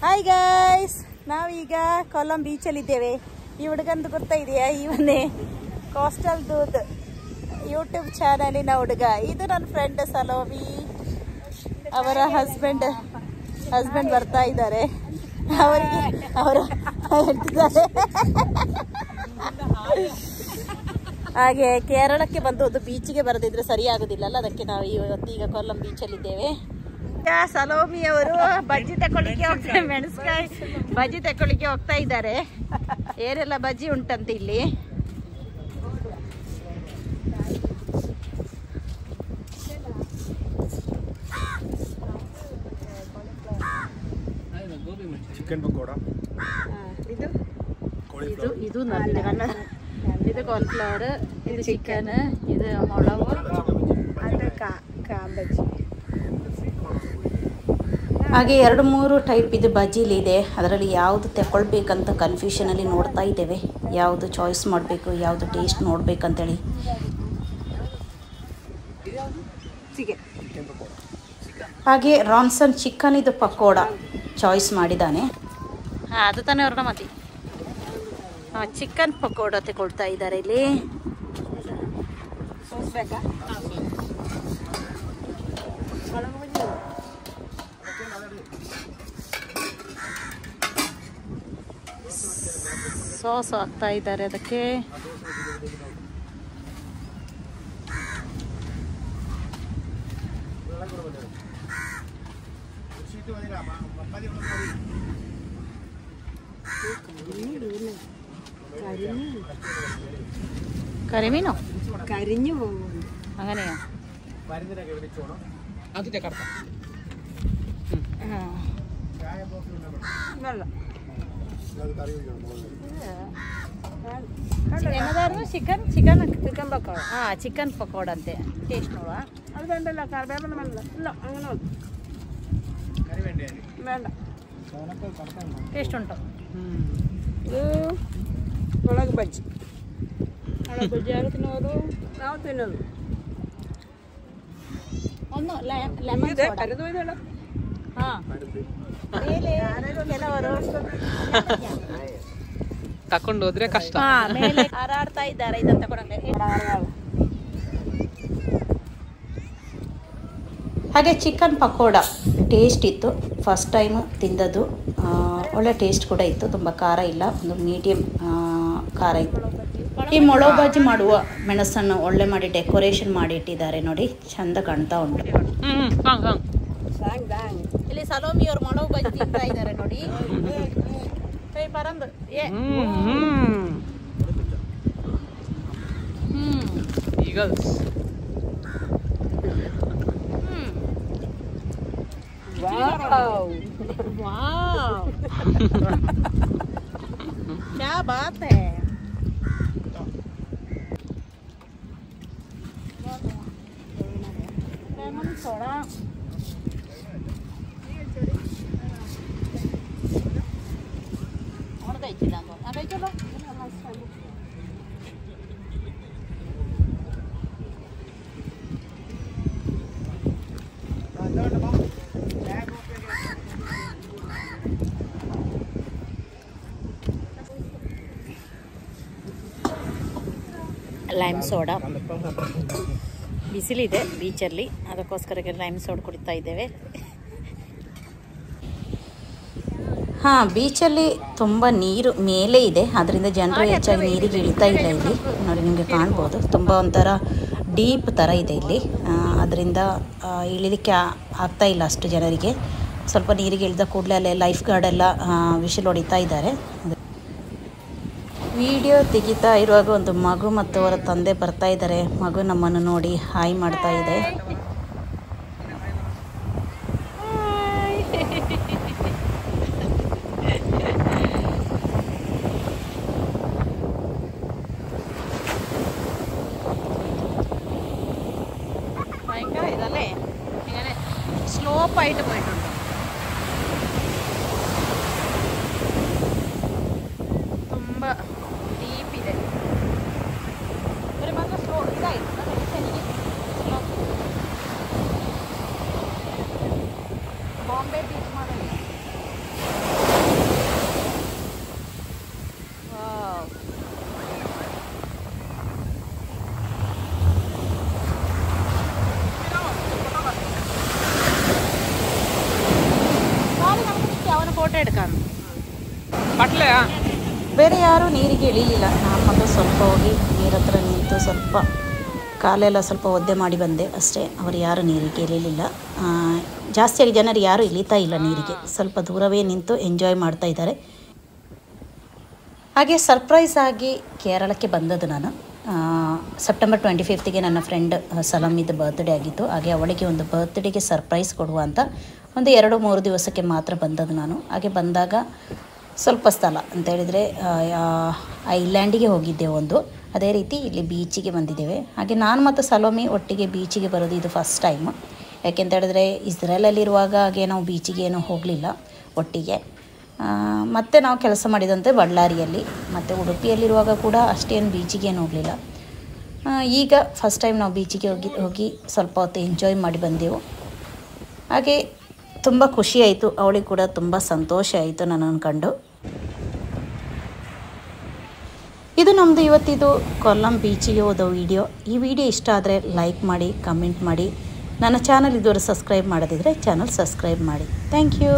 Hi guys, ನಾವೀಗ ಕೊಲ್ಲಂ ಬೀಚಲ್ಲಿದ್ದೇವೆ. ಈ ಹುಡುಗಂದು ಗೊತ್ತಾ ಇದೆಯಾ? ಇವನೇ ಕೋಸ್ಟಲ್ ದೂದ್ ಯೂಟ್ಯೂಬ್ ಚಾನಲಿನ ಹುಡುಗ. ಇದು ನನ್ನ ಫ್ರೆಂಡ್ ಸಲೋಮಿ, ಅವರ ಹಸ್ಬೆಂಡ್ ಬರ್ತಾ ಇದ್ದಾರೆ. ಅವರಿಗೆ ಅವರು ಹೇಳ್ತಿದ್ದಾರೆ. ಹಾಗೆ ಕೇರಳಕ್ಕೆ ಬಂದು ಒಂದು ಬೀಚಿಗೆ ಬರದಿದ್ರೆ ಸರಿ ಆಗೋದಿಲ್ಲಲ್ಲ, ಅದಕ್ಕೆ ನಾವು ಇವತ್ತೀಗ ಕೊಲ್ಲಂ ಬೀಚಲ್ಲಿದ್ದೇವೆ. ಸಲೋಮಿ ಅವರು ಬಜ್ಜಿ ತಕೊಳ್ಳಿಕ್ಕೆ ಹೋಗ್ತಾರೆ, ಮೆಣಸ್ಕಾಯಿ ಬಜ್ಜಿ ತಕೊಳ್ಳಿಕ್ಕೆ ಹೋಗ್ತಾ ಇದ್ದಾರೆ. ಏನೆಲ್ಲ ಬಜ್ಜಿ ಉಂಟಂತ ಇಲ್ಲಿ. ಚಿಕನ್ ಪಕೋಡ, ಇದು ಇದು ಕಾಲಿಫ್ಲವರ್, ಇದು ಚಿಕನ್, ಇದು ಮೊಳವು, ಹಾಗೆ 2-3 ಟೈಪ್ ಇದು ಬಜ್ಜಿಲಿದೆ. ಅದರಲ್ಲಿ ಯಾವುದು ತಗೊಳ್ಬೇಕಂತ ಕನ್ಫ್ಯೂಷನಲ್ಲಿ ನೋಡ್ತಾ ಇದ್ದೇವೆ. ಯಾವುದು ಚಾಯ್ಸ್ ಮಾಡಬೇಕು, ಯಾವುದು ಟೇಸ್ಟ್ ನೋಡ್ಬೇಕಂತೇಳಿ. ಹಾಗೆ ರಾನ್ಸನ್ ಚಿಕನ್ ಇದು ಪಕೋಡ ಚಾಯ್ಸ್ ಮಾಡಿದ್ದಾನೆ. ಅದು ತಾನೇ ಅವ್ರನ್ನ ಮತ್ತೆ ಚಿಕನ್ ಪಕೋಡ ತಗೊಳ್ತಾ ಇದ್ದಾರೆ ಇಲ್ಲಿ. ಸಾಸ್ ಹಾಕ್ತಾ ಇದ್ದಾರೆ ಅದಕ್ಕೆ. കരിമീനോ? കരിഞ്ഞു പോകും. അങ്ങനെയാ? എന്നതായിരുന്നു? ചിക്കൻ പക്കോട. ചിക്കൻ പക്കോട ಅಂತೆ. ಟೇಸ್ಟ್ ನೋಡುವ. അത് വേണ്ടല്ലോ, കറിവേപ്പില വേണ്ട. ഇല്ല, അങ്ങനെ വേണ്ട. ಟೇಸ್ಟ್ ಉಂಟು. ഇത് മുളക് ബജ്ജി. ಬಜ್ಜಿ ಯಾರು ತಿನ್ನೋದು? ನಾವು ತಿನ್ನೋದು ಒಂದು ಲೆಮನ್ ಇದೆ, ಕರೆದು ಇದೆಲ್ಲ. ಕೆಲವರು ತಕೊಂಡು ಹೋದ್ರೆ ಕಷ್ಟ. ಮೇಲೆ ಹಾರಾಡ್ತಾ ಇದ್ದಾರೆ ಇದನ್ನ ತಗೊಂಡ್ರೆ. ಹಾಗೆ ಚಿಕನ್ ಪಕೋಡ ಟೇಸ್ಟ್ ಇತ್ತು. ಫಸ್ಟ್ ಟೈಮ್ ತಿಂದದ್ದು. ಒಳ್ಳೆ ಟೇಸ್ಟ್ ಕೂಡ ಇತ್ತು. ತುಂಬ ಖಾರ ಇಲ್ಲ, ಒಂದು ಮೀಡಿಯಮ್ ಖಾರ ಇತ್ತು. ಈ ಮೊಳೋ ಬಜ್ಜಿ ಮಾಡುವ ಮೆಣಸನ್ನು ಒಳ್ಳೆ ಮಾಡಿ ಡೆಕೋರೇಷನ್ ಮಾಡಿ ಇಟ್ಟಿದ್ದಾರೆ ನೋಡಿ, ಚಂದ ಕಾಣ್ತಾ ಉಂಟು. ಇಲ್ಲಿ ಸಲೋಮಿ ಅವರು ಮೊಳೋ ಬಜ್ಜಿ ತಿಂತಾ ಇದ್ದಾರೆ ನೋಡಿ. ಪರಂದು क्या बात है. Lemon soda lime soda. ಬಿಸಿಲಿದೆ ಬೀಚಲ್ಲಿ, ಅದಕ್ಕೋಸ್ಕರ ಲೈಮ್ ಸೋಡಾ ಕುಡಿತಾ ಇದ್ದೇವೆ. ಬೀಚಲ್ಲಿ ತುಂಬ ನೀರು ಮೇಲೆ ಇದೆ, ಅದರಿಂದ ಜನರು ಹೆಚ್ಚಾಗಿ ನೀರಿಗೆ ಇಳಿತಾ ಇಲ್ಲ. ಇಲ್ಲಿ ನೋಡಿ, ನಿಮಗೆ ಕಾಣ್ಬೋದು, ತುಂಬ ಒಂಥರ ಡೀಪ್ ಥರ ಇದೆ ಇಲ್ಲಿ. ಅದರಿಂದ ಇಳಿಲಿಕ್ಕೆ ಆಗ್ತಾ ಇಲ್ಲ ಅಷ್ಟು ಜನರಿಗೆ. ಸ್ವಲ್ಪ ನೀರಿಗೆ ಇಳಿದ ಕೂಡಲೇ ಅಲ್ಲೇ ಲೈಫ್ ಗಾರ್ಡ್ ಎಲ್ಲ ವಿಷಲ್ ಹೊಡಿತಾ ಇದ್ದಾರೆ. ವಿಡಿಯೋ ತೆಗಿತಾ ಇರುವಾಗ ಒಂದು ಮಗು ಮತ್ತು ಅವರ ತಂದೆ ಬರ್ತಾ ಇದ್ದಾರೆ. ಮಗು ನಮ್ಮನ್ನು ನೋಡಿ ಹಾಯ್ ಮಾಡ್ತಾ ಇದೆ. ഭയങ്കര ഇതല്ലേ, ഇങ്ങനെ സ്ലോപ്പായിട്ട് പോയിട്ടുണ്ട്. ತುಂಬ ಡೀಪ್ ಇದೆ. ഒരു മാസം സ്ലോ ഇതായി ಬಾಂಬೆ ಬೀಚ್ ಮಾಡಲ್ಲ. ಅವನ ಫೋಟೋ എടുക്കാം ಪಟ್ಲೆಯಾ ಬೇರೆ ಯಾರೂ ನೀರಿಗೆ ಇಳಿಲಿಲ್ಲ. ನಾನು ಮಾತ್ರ ಸ್ವಲ್ಪ ಹೋಗಿ ನೀರ ಹತ್ರ ನಿಂತು ಸ್ವಲ್ಪ ಕಾಲೆಲ್ಲ ಸ್ವಲ್ಪ ಒದ್ದೆ ಮಾಡಿ ಬಂದೆ ಅಷ್ಟೇ. ಅವರು ಯಾರು ನೀರಿಗೆ ಇಳಿಲಿಲ್ಲ. ಜಾಸ್ತಿಯಾಗಿ ಜನರು ಯಾರೂ ಇಳಿತಾ ಇಲ್ಲ ನೀರಿಗೆ, ಸ್ವಲ್ಪ ದೂರವೇ ನಿಂತು ಎಂಜಾಯ್ ಮಾಡ್ತಾ ಇದ್ದಾರೆ. ಹಾಗೆ ಸರ್ಪ್ರೈಸ್ ಆಗಿ ಕೇರಳಕ್ಕೆ ಬಂದದ್ದು ನಾನು. ಸೆಪ್ಟೆಂಬರ್ 25ಗೆ ನನ್ನ ಫ್ರೆಂಡ್ ಸಲಮಿದ್ದು ಬರ್ತ್ಡೇ ಆಗಿತ್ತು. ಹಾಗೆ ಅವಳಿಗೆ ಒಂದು ಬರ್ತ್ಡೇಗೆ ಸರ್ಪ್ರೈಸ್ ಕೊಡುವ ಅಂತ ಒಂದು 2-3 ದಿವಸಕ್ಕೆ ಮಾತ್ರ ಬಂದದ್ದು ನಾನು. ಹಾಗೆ ಬಂದಾಗ ಸ್ವಲ್ಪ ಸ್ಥಳ ಅಂತ ಹೇಳಿದರೆ ಐಲ್ಯಾಂಡಿಗೆ ಹೋಗಿದ್ದೆವು ಒಂದು, ಅದೇ ರೀತಿ ಇಲ್ಲಿ ಬೀಚಿಗೆ ಬಂದಿದ್ದೇವೆ. ಹಾಗೆ ನಾನು ಮತ್ತು ಸಲೋಮಿ ಒಟ್ಟಿಗೆ ಬೀಚಿಗೆ ಬರೋದು ಇದು ಫಸ್ಟ್ ಟೈಮ್. ಯಾಕೆಂತ ಹೇಳಿದ್ರೆ ಇಸ್ರೇಲಲ್ಲಿರುವಾಗ ಹಾಗೆ ನಾವು ಬೀಚಿಗೆ ಏನೂ ಹೋಗಲಿಲ್ಲ ಒಟ್ಟಿಗೆ. ಮತ್ತು ನಾವು ಕೆಲಸ ಮಾಡಿದಂತೆ ಬಳ್ಳಾರಿಯಲ್ಲಿ ಮತ್ತು ಉಡುಪಿಯಲ್ಲಿರುವಾಗ ಕೂಡ ಅಷ್ಟೇನು ಬೀಚಿಗೆ ಏನು ಹೋಗಲಿಲ್ಲ. ಈಗ ಫಸ್ಟ್ ಟೈಮ್ ನಾವು ಬೀಚಿಗೆ ಹೋಗಿ ಸ್ವಲ್ಪ ಹೊತ್ತು ಎಂಜಾಯ್ ಮಾಡಿ ಬಂದೆವು. ಹಾಗೆ ತುಂಬ ಖುಷಿಯಾಯಿತು, ಅವಳಿಗೆ ಕೂಡ ತುಂಬ ಸಂತೋಷ ಆಯಿತು ನನ್ನನ್ನು ಕಂಡು. ಇದು ನಮ್ಮದು ಇವತ್ತಿದು ಕೊಲ್ಲಂ ಬೀಚಿಗೆ ಹೋದ ವಿಡಿಯೋ. ಈ ವಿಡಿಯೋ ಇಷ್ಟ ಆದರೆ ಲೈಕ್ ಮಾಡಿ, ಕಮೆಂಟ್ ಮಾಡಿ. ನನ್ನ ಚಾನಲ್ ಇದುವರೆಗೆ ಸಬ್ಸ್ಕ್ರೈಬ್ ಮಾಡದಿದ್ದರೆ ಚಾನಲ್ ಸಬ್ಸ್ಕ್ರೈಬ್ ಮಾಡಿ. Thank you.